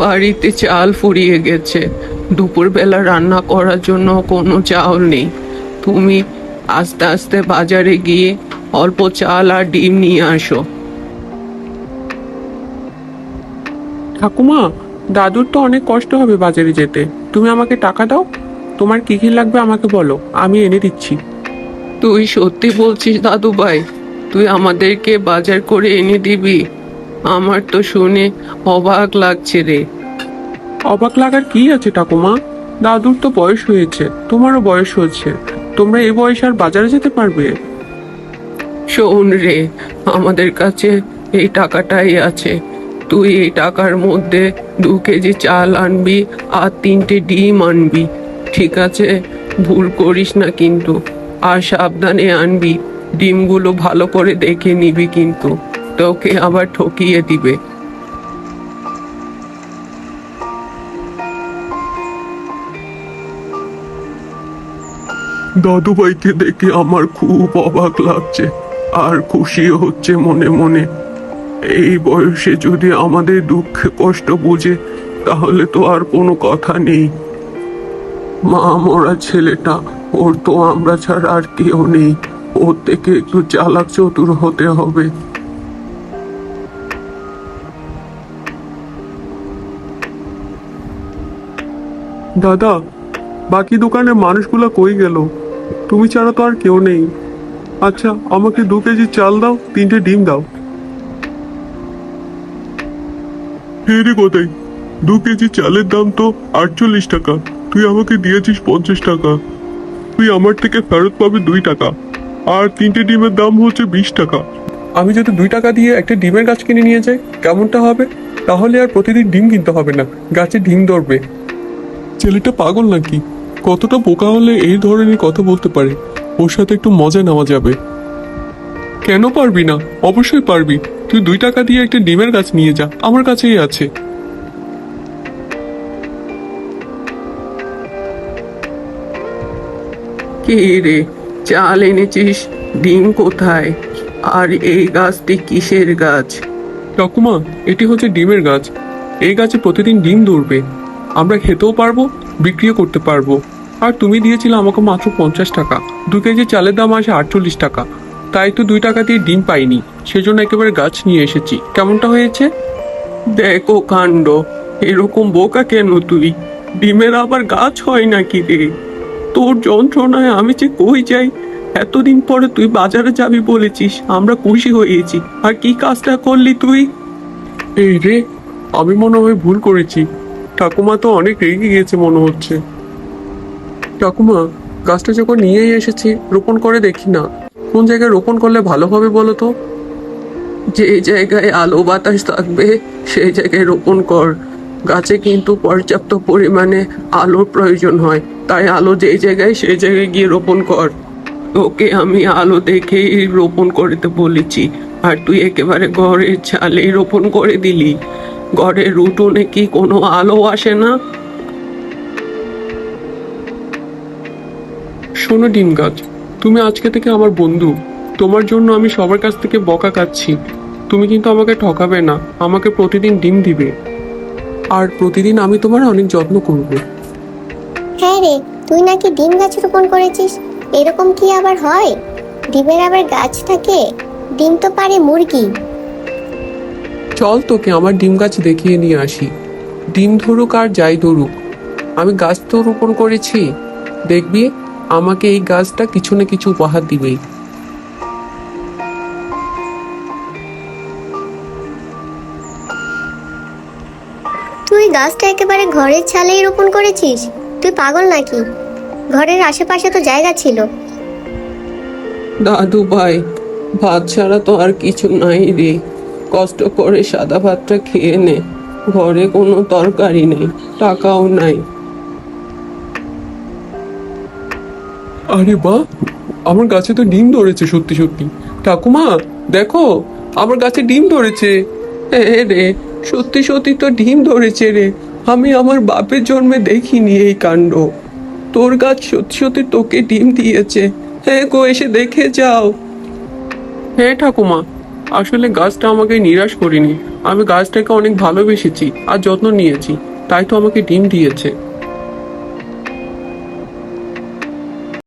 বাড়িতে চাল ফুরিয়ে গেছে, দুপুরবেলা রান্না করার জন্য কোনো চাল নেই। তুমি আস্তে আস্তে বাজারে গিয়ে অল্প চাল আর ডিম নিয়ে আসো। ঠাকুমা, দাদুর তো অনেক কষ্ট হবে বাজারে যেতে। তুমি আমাকে টাকা দাও। তোমার কি কি লাগবে আমাকে বলো, আমি এনে দিচ্ছি। তুই সত্যি বলছিস দাদু ভাই? তুই আমাদেরকে বাজার করে এনে দিবি? আমার তো শুনে অবাক লাগছে রে। অবাক লাগার কি আছে ঠাকুমা? দাদুর তো বয়স হয়েছে, তোমারও বয়স হয়েছে। তোমরা এই বয়সে আর বাজারে যেতে পারবে? শোন রে, আমাদের কাছে এই টাকাটাই আছে। তুই এই টাকার মধ্যে 2 কেজি চাল আনবি আর 3টে ডিম আনবি, ঠিক আছে? ভুল করিস না কিন্তু। আর সাবধানে আনবি, ডিমগুলো ভালো করে দেখে নিবি কিন্তু, তোকে আবার ঠকিয়ে দিবে। দাদু ভাইকে দেখে আমার খুব অবাক লাগছে, আর খুশিও হচ্ছে মনে মনে। এই বয়সে যদি আমাদের দুঃখ কষ্ট বুঝে, তাহলে তো আর কোনো কথা নেই। মা মরা ছেলেটা, ওর তো আমরা ছাড়া আর কেউ নেই। ওর থেকে একটু চালাক চতুর হতে হবে। দাদা, বাকি দোকানের মানুষগুলো কই গেল? তুমি ছাড়া তো আর কেউ নেই। আচ্ছা, আমাকে 2 কেজি চাল দাও, 3টে ডিম দাও। রে কোথায়? 2 কেজি চালের দাম তো 48 টাকা। তুই আমাকে দিয়েছিস 50 টাকা। তুই আমার থেকে ফেরত পাবি 2 টাকা। আর 3টে ডিমের দাম হচ্ছে 20 টাকা। আমি যদি 2 টাকা দিয়ে একটা ডিমের গাছ কিনে নিয়ে যাই, কেমনটা হবে? তাহলে আর প্রতিদিন ডিম কিনতে হবে না, গাছে ডিম ধরবে। ছেলেটা পাগল নাকি? কতটা বোকা হলে এই ধরনের কথা বলতে পারে? ওর সাথে একটু মজা নেওয়া যাবে। কেন পারবি না? অবশ্যই পারবি। তুই 2 টাকা দিয়ে একটা ডিমের গাছ নিয়ে যা, আমার কাছেই আছে। কি রে, চাল এনেছিস, ডিম কোথায়? আর এই গাছটি কিসের গাছ? ঠাকুমা, এটি হচ্ছে ডিমের গাছ। এই গাছে প্রতিদিন ডিম ধরবে। আমরা খেতেও পারবো, বিক্রিও করতে পারবো। আর তুমি দিয়েছিলে আমাকে মাত্র 50 টাকা। 2 কেজি চালের দাম আসে 48 টাকা। তাই তো 2 টাকা দিয়ে ডিম পাইনি, সেজন্য একেবারে গাছ নিয়ে এসেছি। কেমনটা হয়েছে? দেখো কাণ্ড, এরকম বোকা কেন তুই? ডিমের আবার গাছ হয় নাকি রে? তোর যন্ত্রণায় আমি যে কই যাই। এতদিন পরে তুই বাজারে যাবি বলেছিস, আমরা খুশি হয়েছি। আর কি কাজটা করলি তুই? এই রে, আমি মনে হয় ভুল করেছি। ঠাকুমা তো অনেক রেগে গিয়েছে মনে হচ্ছে। ঠাকুমা, গাছটা যখন নিয়েই এসেছি, রোপণ করে দেখি না। কোন জায়গায় রোপণ করলে ভালো হবে বলো তো? যে জায়গায় আলো বাতাস থাকবে সেই জায়গায় রোপণ কর। গাছে কিন্তু পর্যাপ্ত পরিমাণে আলোর প্রয়োজন হয়, তাই আলো যেই জায়গায় সেই জায়গায় গিয়ে রোপণ কর। তোকে আমি আলো দেখেই রোপণ করতে বলেছি, আর তুই একেবারে ঘরের ছালেই রোপণ করে দিলি। ঘরের উঠোনে কি কোনো আলো আসে না? শোনো ডিম গাছ, তুমি আজকে থেকে আমার বন্ধু। তোমার জন্য আমি সবার কাছ থেকে বকা খাচ্ছি। তুমি কিন্তু আমাকে ঠকাবে না, আমাকে প্রতিদিন ডিম দিবে। আর প্রতিদিন আমি তোমার অনেক যত্ন করব। হ্যাঁ রে, তুই নাকি ডিম গাছ রোপণ করেছিস। এরকম কি আবার হয়? ডিমের আবার গাছ থাকে? ডিম তো পারে মুরগি। চল তোকে আমার ডিম গাছ দেখিয়ে নিয়ে আসি। ডিম ধরুক আর যাই ধরুক, আমি গাছ তো রোপণ করেছি। দেখবি, আমাকে এই গাছটা কিছু না কিছু উপহার দিবেই। তুই গাছটা একেবারে ঘরের ছালেই রোপণ করেছিস? তুই পাগল নাকি? ঘরের আশেপাশে তো জায়গা ছিল। দাদু ভাই, ভাত ছাড়া তো আর কিছু নাই রে। কষ্ট করে সাদা ভাতটা খেয়ে নে। ঘরে কোনো তরকারি নেই, টাকাও নাই। আরে বাহ, আমার গাছে তো ডিম ধরেছে সত্যি সত্যি। ঠাকুমা, দেখো, আমার গাছে ডিম ধরেছে। হ্যাঁ রে, সত্যি সত্যি তো ডিম ধরেছে রে। আমি আমার বাপের জন্মে দেখিনি এই কাণ্ড। তোর গাছ সত্যি সত্যি তোকে ডিম দিয়েছে। হ্যাঁ গো, এসে দেখে যাও। হ্যাঁ ঠাকুমা, আসলে গাছটা আমাকে নিরাশ করেনি। আমি গাছটাকে অনেক ভালোবেসেছি আর যত্ন নিয়েছি, তাই তো আমাকে ডিম দিয়েছে।